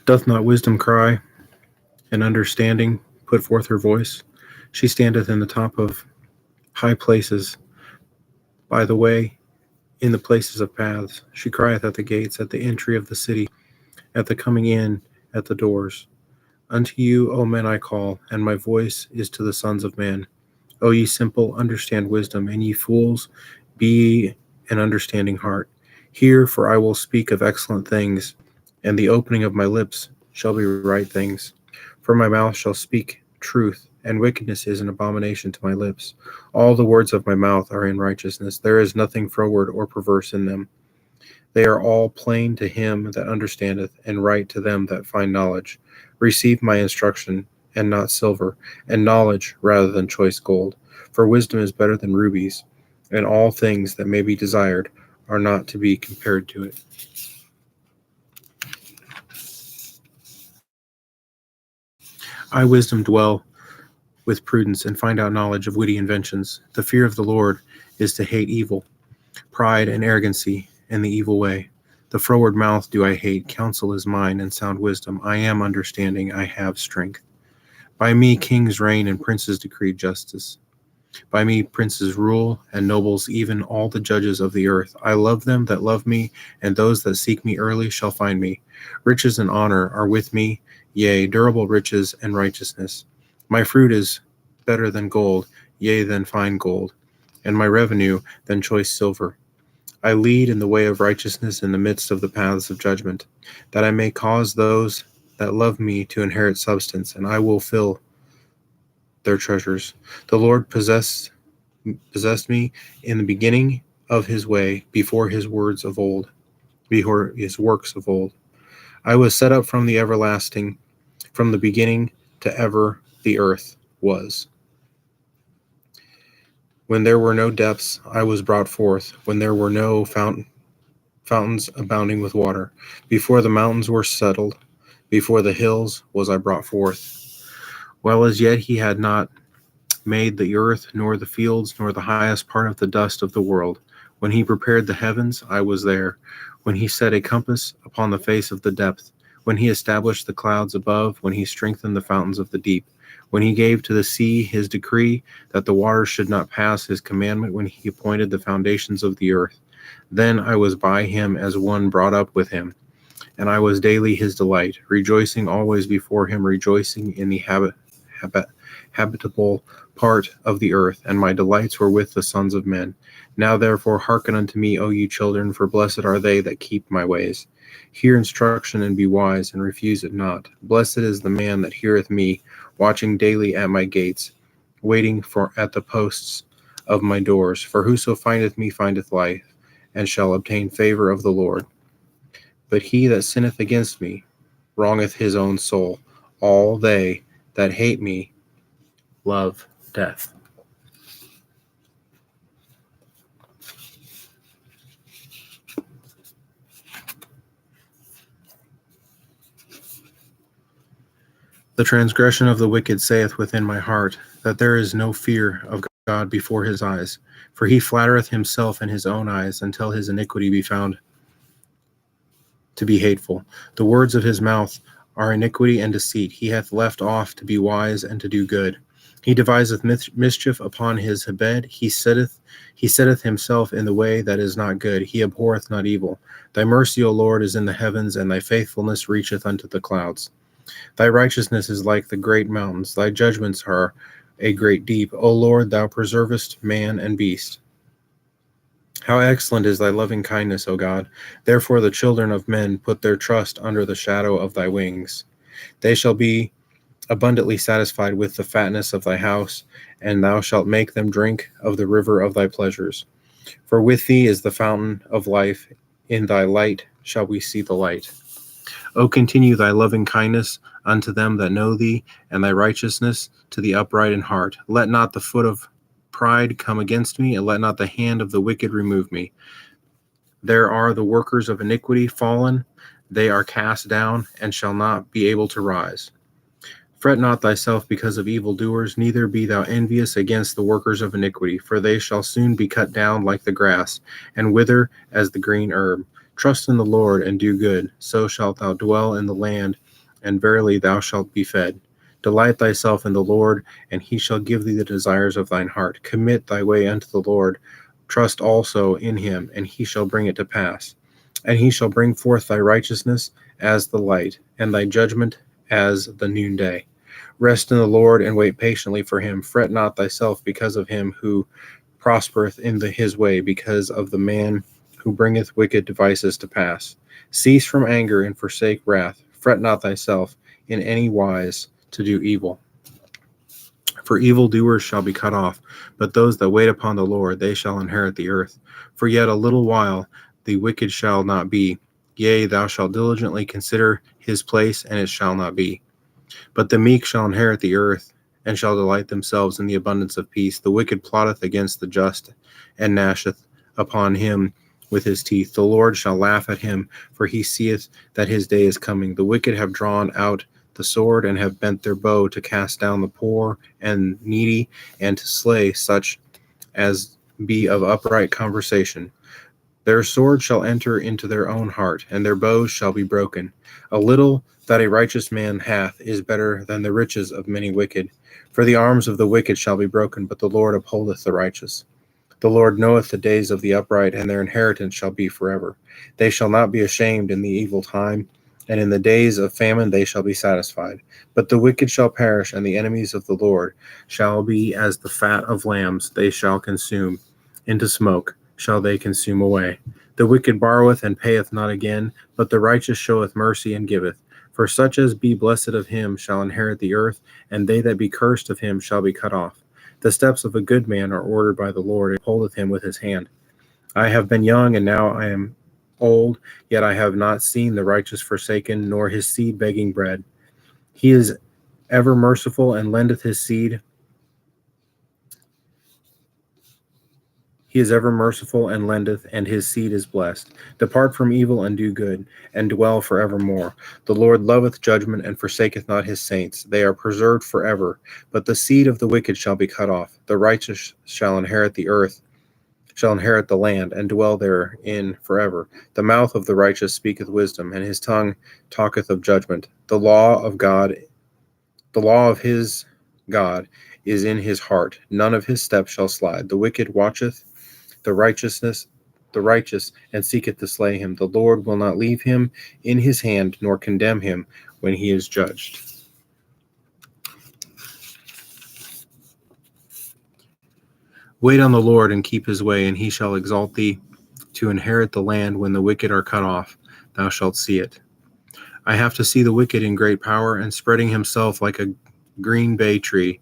Doth not wisdom cry, and understanding put forth her voice? She standeth in the top of high places, by the way, in the places of paths. She crieth at the gates, at the entry of the city, at the coming in, at the doors. Unto you, O men, I call, and my voice is to the sons of men. O ye simple, understand wisdom, and ye fools, be ye an understanding heart. Hear, for I will speak of excellent things, and the opening of my lips shall be right things. For my mouth shall speak truth, and wickedness is an abomination to my lips. All the words of my mouth are in righteousness. There is nothing froward or perverse in them. They are all plain to him that understandeth, and right to them that find knowledge. Receive my instruction, and not silver, and knowledge rather than choice gold. For wisdom is better than rubies, and all things that may be desired are not to be compared to it. I, wisdom, dwell with prudence, and find out knowledge of witty inventions. The fear of the Lord is to hate evil, pride and arrogancy, and the evil way. The froward mouth do I hate. Counsel is mine, and sound wisdom. I am understanding, I have strength. By me kings reign, and princes decree justice. By me princes rule, and nobles, even all the judges of the earth. I love them that love me, and those that seek me early shall find me. Riches and honor are with me, yea, durable riches and righteousness. My fruit is better than gold, yea, than fine gold, and my revenue than choice silver. I lead in the way of righteousness in the midst of the paths of judgment, that I may cause those that love me to inherit substance, and I will fill their treasures. The Lord possessed me in the beginning of his way, before his works of old. I was set up from the everlasting, from the beginning to ever the earth was. When there were no depths, I was brought forth, when there were no fountains abounding with water. Before the mountains were settled, before the hills was I brought forth. While as yet he had not made the earth, nor the fields, nor the highest part of the dust of the world. When he prepared the heavens, I was there. When he set a compass upon the face of the depth, when he established the clouds above, when he strengthened the fountains of the deep, when he gave to the sea his decree that the waters should not pass his commandment, when he appointed the foundations of the earth. Then I was by him as one brought up with him, and I was daily his delight, rejoicing always before him, rejoicing in the habitable part of the earth, and my delights were with the sons of men. Now therefore hearken unto me, O ye children, for blessed are they that keep my ways. Hear instruction and be wise, and refuse it not. Blessed is the man that heareth me, watching daily at my gates, waiting for at the posts of my doors. For whoso findeth me findeth life, and shall obtain favor of the Lord. But he that sinneth against me wrongeth his own soul. All they that hate me love death. The transgression of the wicked saith within my heart, that there is no fear of God before his eyes. For he flattereth himself in his own eyes, until his iniquity be found to be hateful. The words of his mouth are iniquity and deceit. He hath left off to be wise and to do good. He deviseth mischief upon his bed. He setteth himself in the way that is not good. He abhorreth not evil. Thy mercy, O Lord, is in the heavens, and thy faithfulness reacheth unto the clouds. Thy righteousness is like the great mountains. Thy judgments are a great deep. O Lord, thou preservest man and beast. How excellent is thy loving kindness, O God! Therefore the children of men put their trust under the shadow of thy wings. They shall be abundantly satisfied with the fatness of thy house, and thou shalt make them drink of the river of thy pleasures. For with thee is the fountain of life. In thy light shall we see the light. O continue thy loving kindness unto them that know thee, and thy righteousness to the upright in heart. Let not the foot of pride come against me, and let not the hand of the wicked remove me. There are the workers of iniquity fallen, they are cast down, and shall not be able to rise. Fret not thyself because of evildoers, neither be thou envious against the workers of iniquity, for they shall soon be cut down like the grass, and wither as the green herb. Trust in the Lord and do good, so shalt thou dwell in the land, and verily thou shalt be fed. Delight thyself in the Lord, and he shall give thee the desires of thine heart. Commit thy way unto the Lord. Trust also in him, and he shall bring it to pass. And he shall bring forth thy righteousness as the light, and thy judgment as the noonday. Rest in the Lord, and wait patiently for him. Fret not thyself because of him who prospereth in his way, because of the man who bringeth wicked devices to pass. Cease from anger and forsake wrath. Fret not thyself in any wise to do evil. For evildoers shall be cut off, but those that wait upon the Lord, they shall inherit the earth. For yet a little while the wicked shall not be. Yea, thou shalt diligently consider his place, and it shall not be. But the meek shall inherit the earth, and shall delight themselves in the abundance of peace. The wicked plotteth against the just, and gnasheth upon him with his teeth. The Lord shall laugh at him, for he seeth that his day is coming. The wicked have drawn out the sword, and have bent their bow to cast down the poor and needy, and to slay such as be of upright conversation. Their sword shall enter into their own heart, and their bows shall be broken. A little that a righteous man hath is better than the riches of many wicked. For the arms of the wicked shall be broken, but the Lord upholdeth the righteous. The Lord knoweth the days of the upright, and their inheritance shall be forever. They shall not be ashamed in the evil time, and in the days of famine they shall be satisfied. But the wicked shall perish, and the enemies of the Lord shall be as the fat of lambs. They shall consume. Into smoke shall they consume away. The wicked borroweth and payeth not again, but the righteous showeth mercy and giveth. For such as be blessed of him shall inherit the earth, and they that be cursed of him shall be cut off. The steps of a good man are ordered by the Lord, and holdeth him with his hand. I have been young, and now I am old, yet I have not seen the righteous forsaken, nor his seed begging bread. He is ever merciful, and lendeth his seed. He is ever merciful, and lendeth, and his seed is blessed. Depart from evil, and do good, and dwell forevermore. The Lord loveth judgment, and forsaketh not his saints. They are preserved forever. But the seed of the wicked shall be cut off. The righteous shall inherit the earth, shall inherit the land, and dwell therein forever. The mouth of the righteous speaketh wisdom, and his tongue talketh of judgment. The law of his God is in his heart. None of his steps shall slide. The wicked watcheth the righteous, and seeketh to slay him. The Lord will not leave him in his hand, nor condemn him when he is judged. Wait on the Lord, and keep his way, and he shall exalt thee to inherit the land. When the wicked are cut off, thou shalt see it. I have to see the wicked in great power, and spreading himself like a green bay tree.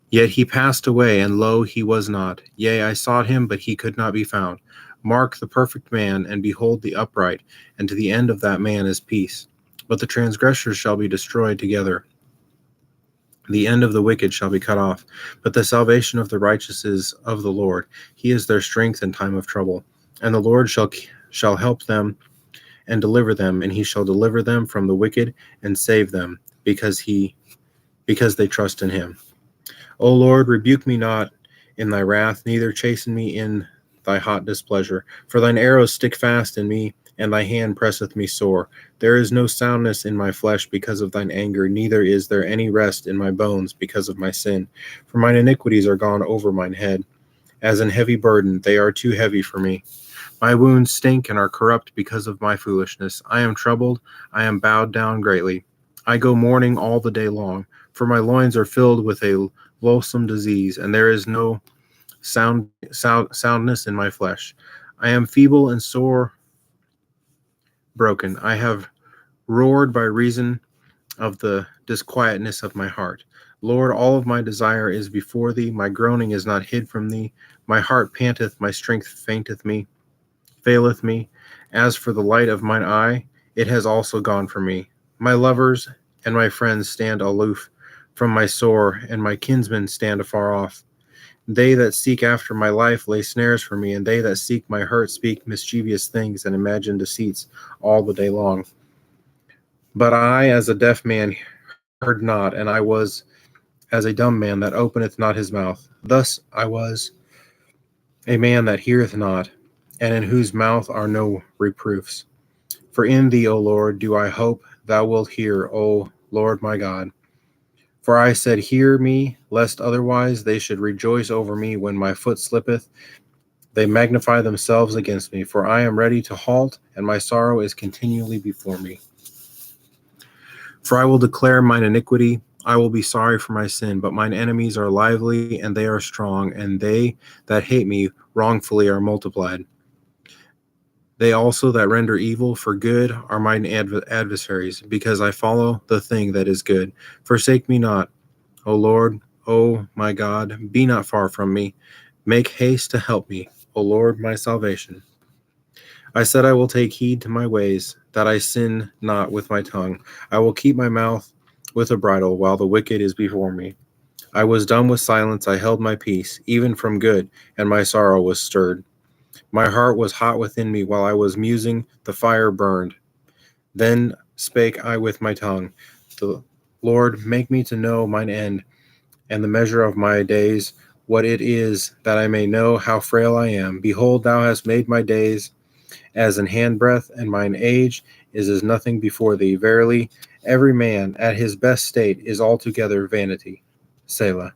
Yet he passed away, and lo, he was not. Yea, I sought him, but he could not be found. Mark the perfect man, and behold the upright, and to the end of that man is peace. But the transgressors shall be destroyed together. The end of the wicked shall be cut off. But the salvation of the righteous is of the Lord. He is their strength in time of trouble. And the Lord shall help them and deliver them, and he shall deliver them from the wicked and save them, because they trust in him. O Lord, rebuke me not in thy wrath, neither chasten me in thy hot displeasure. For thine arrows stick fast in me, and thy hand presseth me sore. There is no soundness in my flesh because of thine anger, neither is there any rest in my bones because of my sin. For mine iniquities are gone over mine head. As an heavy burden, they are too heavy for me. My wounds stink and are corrupt because of my foolishness. I am troubled, I am bowed down greatly. I go mourning all the day long, for my loins are filled with a loathsome disease, and there is no soundness in my flesh. I am feeble and sore broken. I have roared by reason of the disquietness of my heart. Lord, all of my desire is before thee. My groaning is not hid from thee. My heart panteth, my strength faileth me. As for the light of mine eye, it has also gone from me. My lovers and my friends stand aloof from my sore, and my kinsmen stand afar off. They that seek after my life lay snares for me, and they that seek my hurt speak mischievous things and imagine deceits all the day long. But I, as a deaf man, heard not, and I was as a dumb man that openeth not his mouth. Thus I was a man that heareth not, and in whose mouth are no reproofs. For in thee, O Lord, do I hope. Thou wilt hear, O Lord my God. For I said, hear me, lest otherwise they should rejoice over me when my foot slippeth. They magnify themselves against me, for I am ready to halt, and my sorrow is continually before me. For I will declare mine iniquity, I will be sorry for my sin, but mine enemies are lively, and they are strong, and they that hate me wrongfully are multiplied. They also that render evil for good are mine adversaries, because I follow the thing that is good. Forsake me not, O Lord, O my God, be not far from me. Make haste to help me, O Lord, my salvation. I said, I will take heed to my ways, that I sin not with my tongue. I will keep my mouth with a bridle while the wicked is before me. I was dumb with silence, I held my peace, even from good, and my sorrow was stirred. My heart was hot within me while I was musing, the fire burned. Then spake I with my tongue, the Lord, make me to know mine end, and the measure of my days, what it is, that I may know how frail I am. Behold, thou hast made my days as an handbreadth, and mine age is as nothing before thee. Verily, every man at his best state is altogether vanity. Selah.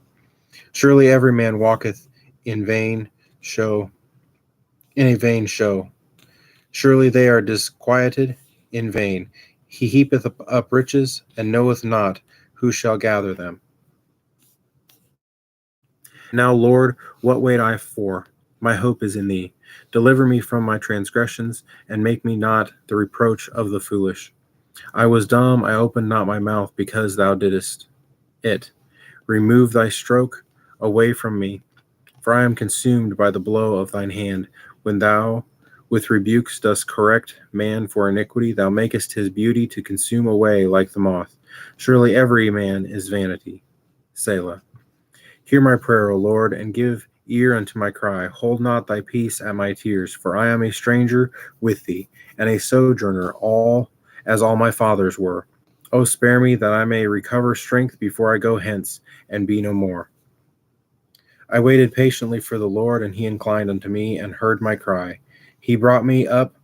Surely every man walketh in a vain show. Surely they are disquieted in vain. He heapeth up riches, and knoweth not who shall gather them. Now, Lord, what wait I for? My hope is in thee. Deliver me from my transgressions, and make me not the reproach of the foolish. I was dumb, I opened not my mouth, because thou didst it. Remove thy stroke away from me, for I am consumed by the blow of thine hand. When thou with rebukes dost correct man for iniquity, thou makest his beauty to consume away like the moth. Surely every man is vanity. Selah. Hear my prayer, O Lord, and give ear unto my cry. Hold not thy peace at my tears, for I am a stranger with thee, and a sojourner, all my fathers were. O spare me, that I may recover strength before I go hence, and be no more. I waited patiently for the Lord, and he inclined unto me, and heard my cry. He brought me up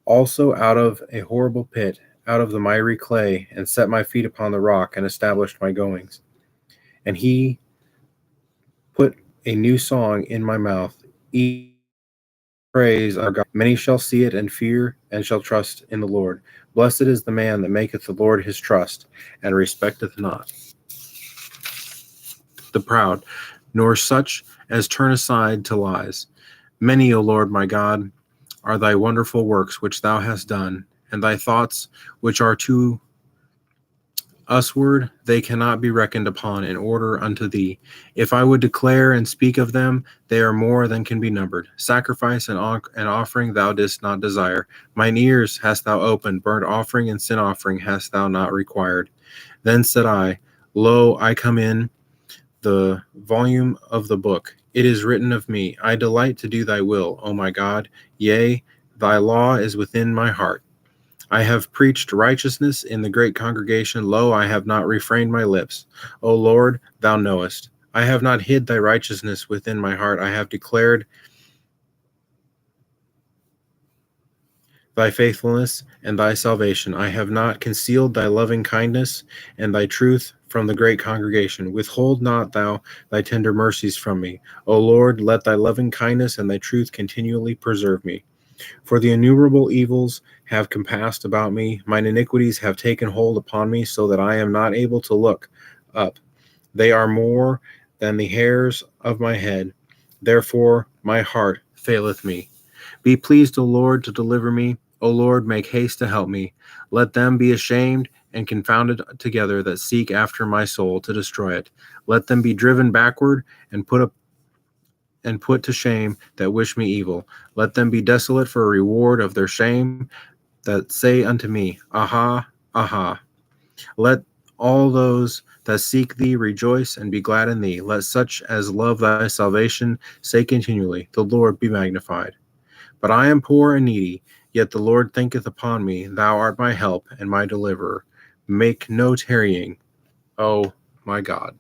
also out of a horrible pit, out of the miry clay, and set my feet upon the rock, and established my goings. And he put a new song in my mouth, praise our God. Many shall see it and fear, and shall trust in the Lord. Blessed is the man that maketh the Lord his trust, and respecteth not the proud, nor such as turn aside to lies. Many, O Lord my God, are thy wonderful works which thou hast done, and thy thoughts which are to usward, they cannot be reckoned upon in order unto thee. If I would declare and speak of them, they are more than can be numbered. Sacrifice and offering thou didst not desire. Mine ears hast thou opened, burnt offering and sin offering hast thou not required. Then said I, Lo, I come in the volume of the book. It is written of me, I delight to do thy will, O my God. Yea, thy law is within my heart. I have preached righteousness in the great congregation. Lo, I have not refrained my lips. O Lord, thou knowest. I have not hid thy righteousness within my heart. I have declared thy faithfulness and thy salvation. I have not concealed thy loving kindness and thy truth from the great congregation. Withhold not thou thy tender mercies from me. O Lord, let thy loving kindness and thy truth continually preserve me. For the innumerable evils have compassed about me. Mine iniquities have taken hold upon me, so that I am not able to look up. They are more than the hairs of my head. Therefore my heart faileth me. Be pleased, O Lord, to deliver me. O Lord, make haste to help me. Let them be ashamed and confounded together that seek after my soul to destroy it. Let them be driven backward and put to shame that wish me evil. Let them be desolate for a reward of their shame that say unto me, Aha, aha. Let all those that seek thee rejoice and be glad in thee. Let such as love thy salvation say continually, The Lord be magnified. But I am poor and needy, yet the Lord thinketh upon me. Thou art my help and my deliverer. Make no tarrying, O my God.